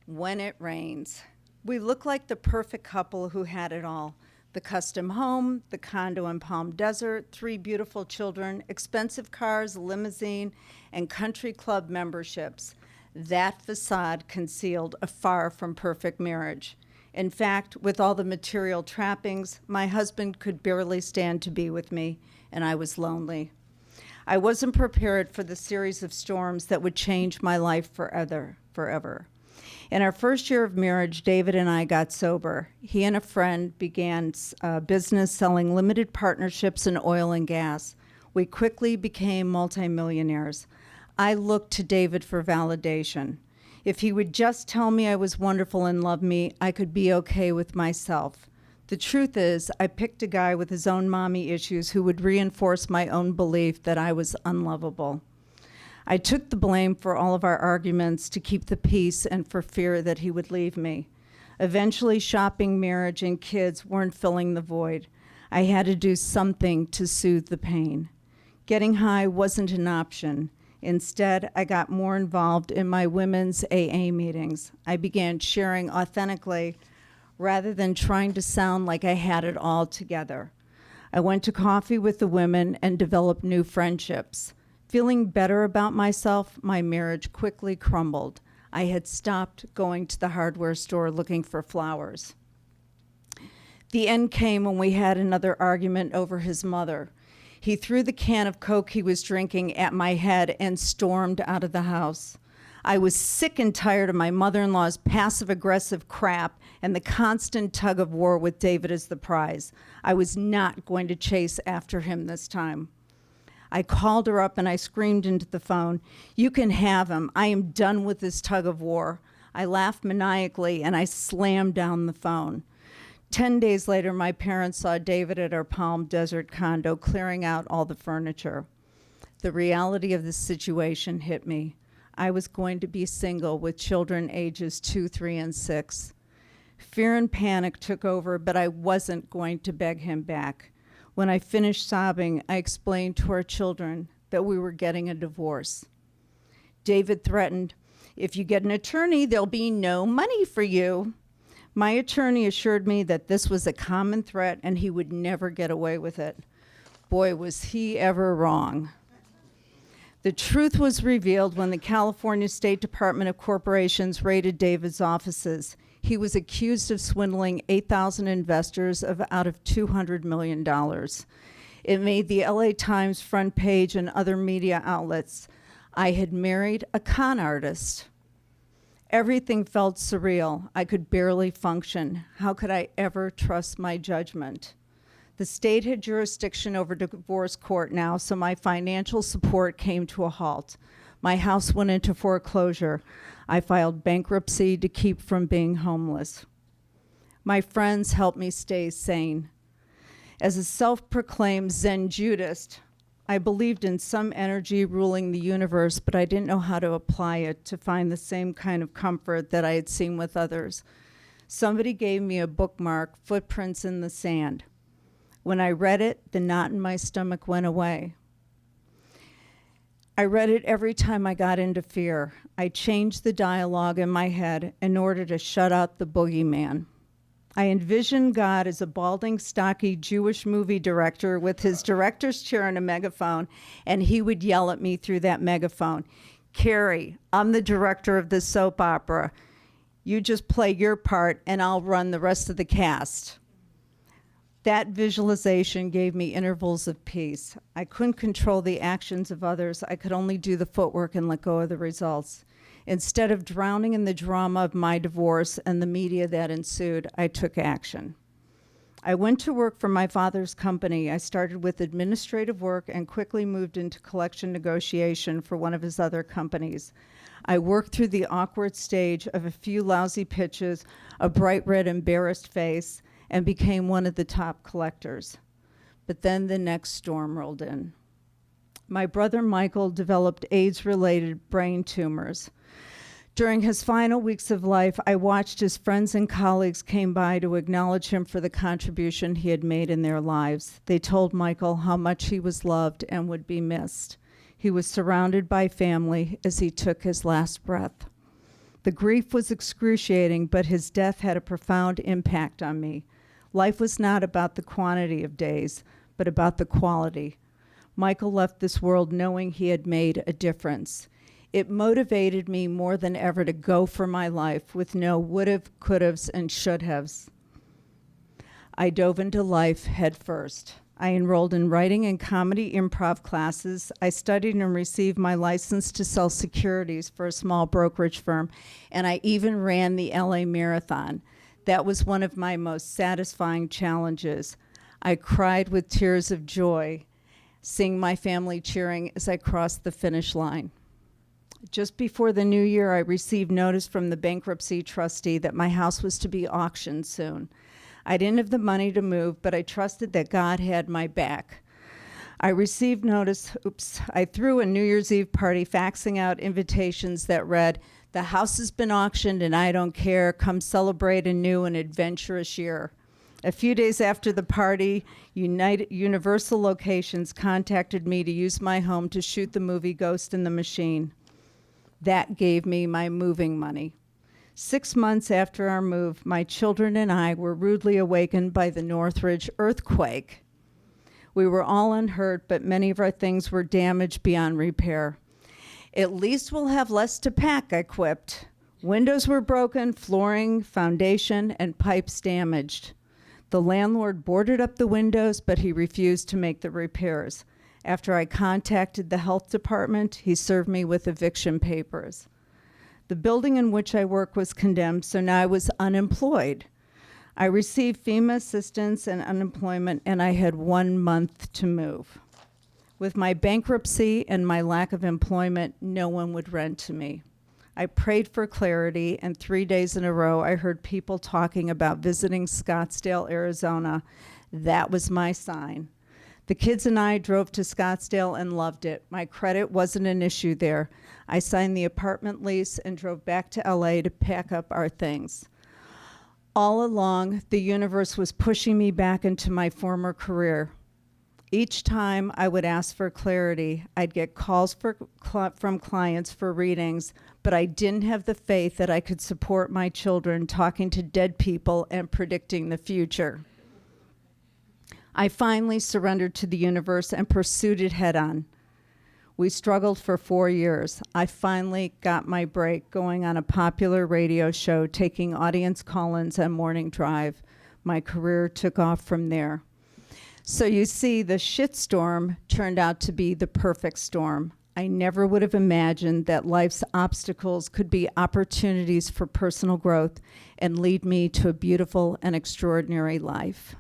When it rains. We look like the perfect couple who had it all. The custom home, the condo in Palm Desert, 3 beautiful children, expensive cars, limousine, and country club memberships. That facade concealed a far from perfect marriage. In fact, with all the material trappings, my husband could barely stand to be with me, and I was lonely. I wasn't prepared for the series of storms that would change my life forever. In our first year of marriage, David and I got sober. He and a friend began a business selling limited partnerships in oil and gas. We quickly became multimillionaires. I looked to David for validation. If he would just tell me I was wonderful and love me, I could be okay with myself. The truth is, I picked a guy with his own mommy issues who would reinforce my own belief that I was unlovable. I took the blame for all of our arguments to keep the peace and for fear that he would leave me. Eventually, shopping, marriage, and kids weren't filling the void. I had to do something to soothe the pain. Getting high wasn't an option. Instead, I got more involved in my women's AA meetings. I began sharing authentically rather than trying to sound like I had it all together. I went to coffee with the women and developed new friendships. Feeling better about myself, my marriage quickly crumbled. I had stopped going to the hardware store looking for flowers. The end came when we had another argument over his mother. He threw the can of Coke he was drinking at my head and stormed out of the house. I was sick and tired of my mother-in-law's passive-aggressive crap and the constant tug of war with David as the prize. I was not going to chase after him this time. I called her up and I screamed into the phone, "You can have him. I am done with this tug of war." I laughed maniacally and I slammed down the phone. 10 days later, my parents saw David at our Palm Desert condo clearing out all the furniture. The reality of the situation hit me. I was going to be single with children ages 2, 3, and 6. Fear and panic took over, but I wasn't going to beg him back. When I finished sobbing, I explained to our children that we were getting a divorce. David threatened, "If you get an attorney, there'll be no money for you." My attorney assured me that this was a common threat and he would never get away with it. Boy, was he ever wrong. The truth was revealed when the California State Department of Corporations raided David's offices. He was accused of swindling 8,000 investors out of $200 million. It made the LA Times front page and other media outlets. I had married a con artist. Everything felt surreal. I could barely function. How could I ever trust my judgment? The state had jurisdiction over divorce court now, so my financial support came to a halt. My house went into foreclosure. I filed bankruptcy to keep from being homeless. My friends helped me stay sane. As a self-proclaimed Zen Buddhist, I believed in some energy ruling the universe, but I didn't know how to apply it to find the same kind of comfort that I had seen with others. Somebody gave me a bookmark, Footprints in the Sand. When I read it, the knot in my stomach went away. I read it every time I got into fear. I changed the dialogue in my head in order to shut out the boogeyman. I envisioned God as a balding, stocky Jewish movie director with his director's chair and a megaphone, and he would yell at me through that megaphone, "Carrie, I'm the director of this soap opera. You just play your part, and I'll run the rest of the cast." That visualization gave me intervals of peace. I couldn't control the actions of others. I could only do the footwork and let go of the results. Instead of drowning in the drama of my divorce and the media that ensued, I took action. I went to work for my father's company. I started with administrative work and quickly moved into collection negotiation for one of his other companies. I worked through the awkward stage of a few lousy pitches, a bright red embarrassed face, and became one of the top collectors. But then the next storm rolled in. My brother Michael developed AIDS-related brain tumors. During his final weeks of life, I watched his friends and colleagues came by to acknowledge him for the contribution he had made in their lives. They told Michael how much he was loved and would be missed. He was surrounded by family as he took his last breath. The grief was excruciating, but his death had a profound impact on me. Life was not about the quantity of days, but about the quality. Michael left this world knowing he had made a difference. It motivated me more than ever to go for my life with no would've, could'ves, and should-haves. I dove into life head first. I enrolled in writing and comedy improv classes. I studied and received my license to sell securities for a small brokerage firm, and I even ran the LA Marathon. That was one of my most satisfying challenges. I cried with tears of joy, seeing my family cheering as I crossed the finish line. Just before the new year, I received notice from the bankruptcy trustee that my house was to be auctioned soon. I didn't have the money to move, but I trusted that God had my back. I received notice, I threw a New Year's Eve party faxing out invitations that read, "The house has been auctioned and I don't care. Come celebrate a new and adventurous year." A few days after the party, Universal Locations contacted me to use my home to shoot the movie Ghost in the Machine. That gave me my moving money. 6 months after our move, my children and I were rudely awakened by the Northridge earthquake. We were all unhurt, but many of our things were damaged beyond repair. "At least we'll have less to pack," I quipped. Windows were broken, flooring, foundation, and pipes damaged. The landlord boarded up the windows, but he refused to make the repairs. After I contacted the health department, he served me with eviction papers. The building in which I work was condemned, so now I was unemployed. I received FEMA assistance and unemployment, and I had 1 month to move. With my bankruptcy and my lack of employment, no one would rent to me. I prayed for clarity, and 3 days in a row, I heard people talking about visiting Scottsdale, Arizona. That was my sign. The kids and I drove to Scottsdale and loved it. My credit wasn't an issue there. I signed the apartment lease and drove back to LA to pack up our things. All along, the universe was pushing me back into my former career. Each time I would ask for clarity, I'd get calls from clients for readings, but I didn't have the faith that I could support my children talking to dead people and predicting the future. I finally surrendered to the universe and pursued it head on. We struggled for 4 years. I finally got my break going on a popular radio show, taking audience call-ins and morning drive. My career took off from there. So you see, the shitstorm turned out to be the perfect storm. I never would have imagined that life's obstacles could be opportunities for personal growth and lead me to a beautiful and extraordinary life.